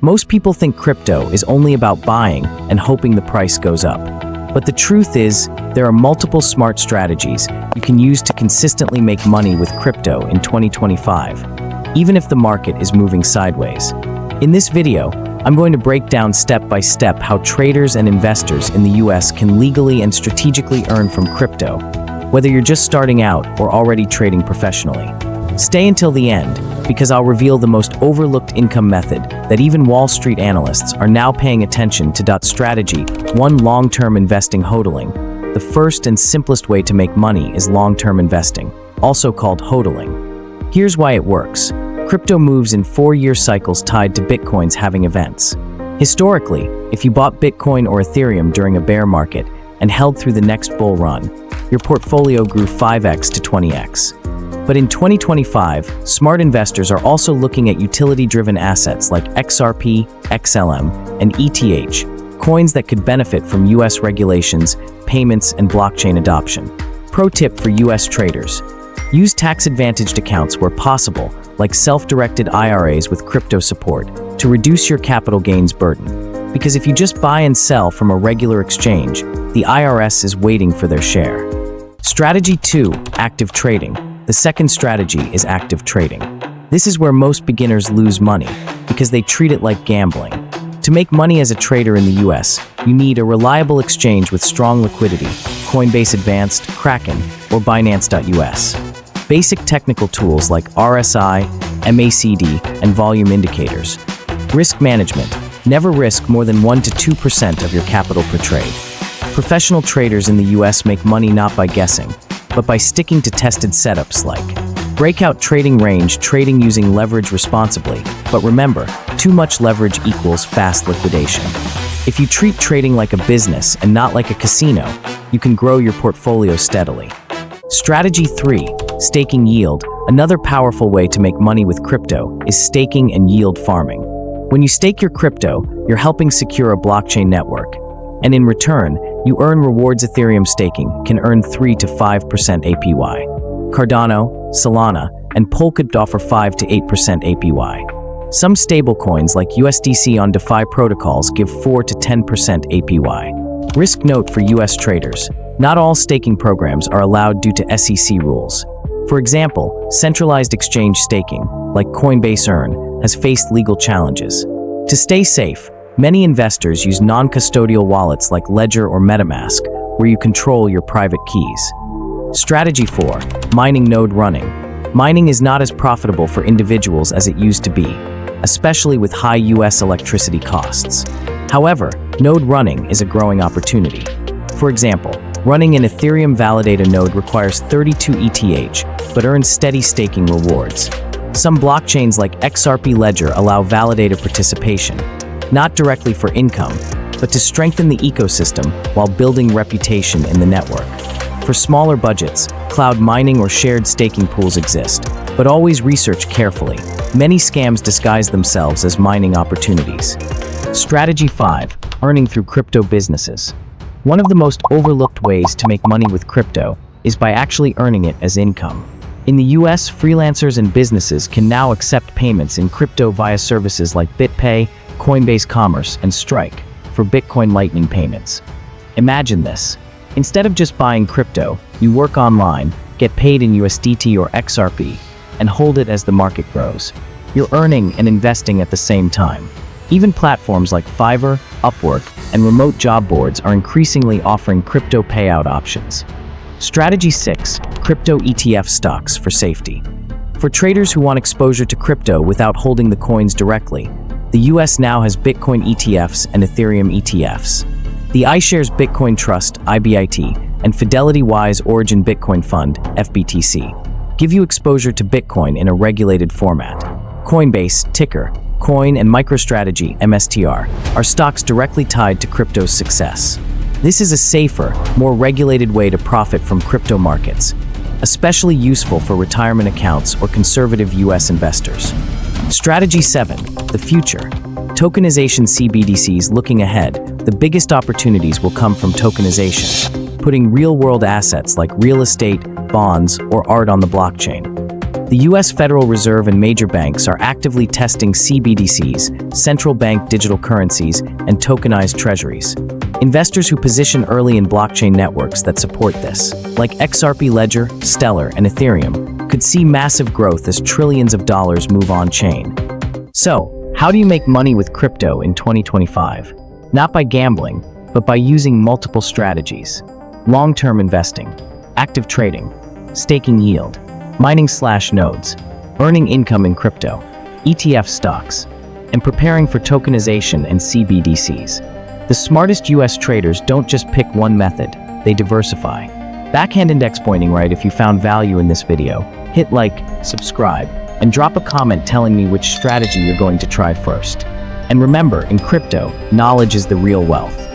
Most people think crypto is only about buying and hoping the price goes up. But the truth is, there are multiple smart strategies you can use to consistently make money with crypto in 2025, even if the market is moving sideways. In this video, I'm going to break down step by step how traders and investors in the US can legally and strategically earn from crypto, whether you're just starting out or already trading professionally. Stay until the end, because I'll reveal the most overlooked income method that even Wall Street analysts are now paying attention to. Strategy 1. Long-term investing. HODLing. The first and simplest way to make money is long-term investing, also called HODLing. Here's why it works. Crypto moves in 4-year cycles tied to Bitcoin's halving events. Historically, if you bought Bitcoin or Ethereum during a bear market and held through the next bull run, your portfolio grew 5x to 20x. But in 2025, smart investors are also looking at utility-driven assets like XRP, XLM, and ETH, coins that could benefit from US regulations, payments, and blockchain adoption. Pro tip for US traders: use tax-advantaged accounts where possible, like self-directed IRAs with crypto support, to reduce your capital gains burden. Because if you just buy and sell from a regular exchange, the IRS is waiting for their share. Strategy 2. Active trading. The second strategy is active trading. This is where most beginners lose money, because they treat it like gambling. To make money as a trader in the US, you need a reliable exchange with strong liquidity, Coinbase Advanced, Kraken, or Binance.us. Basic technical tools like RSI, MACD, and volume indicators. Risk management. Never risk more than 1 to 2% of your capital per trade. Professional traders in the US make money not by guessing, but by sticking to tested setups like breakout trading range, trading using leverage responsibly. But remember, too much leverage equals fast liquidation. If you treat trading like a business and not like a casino, you can grow your portfolio steadily. Strategy 3. Staking yield. Another powerful way to make money with crypto is staking and yield farming. When you stake your crypto, you're helping secure a blockchain network. And in return, you earn rewards. Ethereum staking can earn 3 to 5% APY. Cardano, Solana, and Polkadot offer 5 to 8% APY. Some stablecoins like USDC on DeFi protocols give 4 to 10% APY. Risk note for US traders: not all staking programs are allowed due to SEC rules. For example, centralized exchange staking, like Coinbase Earn, has faced legal challenges. To stay safe, many investors use non-custodial wallets like Ledger or MetaMask, where you control your private keys. Strategy 4. Mining. Node running. Mining is not as profitable for individuals as it used to be, especially with high US electricity costs. However, node running is a growing opportunity. For example, running an Ethereum validator node requires 32 ETH, but earns steady staking rewards. Some blockchains like XRP Ledger allow validator participation, not directly for income, but to strengthen the ecosystem while building reputation in the network. For smaller budgets, cloud mining or shared staking pools exist, but always research carefully. Many scams disguise themselves as mining opportunities. Strategy 5. Earning through crypto businesses. One of the most overlooked ways to make money with crypto is by actually earning it as income. In the US, freelancers and businesses can now accept payments in crypto via services like BitPay, Coinbase Commerce, and Strike for Bitcoin Lightning payments. Imagine this. Instead of just buying crypto, you work online, get paid in USDT or XRP, and hold it as the market grows. You're earning and investing at the same time. Even platforms like Fiverr, Upwork, and remote job boards are increasingly offering crypto payout options. Strategy 6. Crypto ETF stocks for safety. For traders who want exposure to crypto without holding the coins directly, the US now has Bitcoin ETFs and Ethereum ETFs. The iShares Bitcoin Trust, IBIT, and Fidelity Wise Origin Bitcoin Fund, FBTC, give you exposure to Bitcoin in a regulated format. Coinbase, ticker, Coin, and MicroStrategy, MSTR, are stocks directly tied to crypto's success. This is a safer, more regulated way to profit from crypto markets, especially useful for retirement accounts or conservative US investors. Strategy 7. The future. Tokenization. CBDCs. Looking ahead, the biggest opportunities will come from tokenization, putting real-world assets like real estate, bonds, or art on the blockchain. The US Federal Reserve and major banks are actively testing CBDCs, central bank digital currencies, and tokenized treasuries. Investors who position early in blockchain networks that support this, like XRP Ledger, Stellar, and Ethereum, could see massive growth as trillions of dollars move on-chain. So, how do you make money with crypto in 2025? Not by gambling, but by using multiple strategies. Long-term investing, active trading, staking yield, mining/nodes, earning income in crypto, ETF stocks, and preparing for tokenization and CBDCs. The smartest US traders don't just pick one method, they diversify. Backhand index pointing right if you found value in this video. Hit like, subscribe, and drop a comment telling me which strategy you're going to try first. And remember, in crypto, knowledge is the real wealth.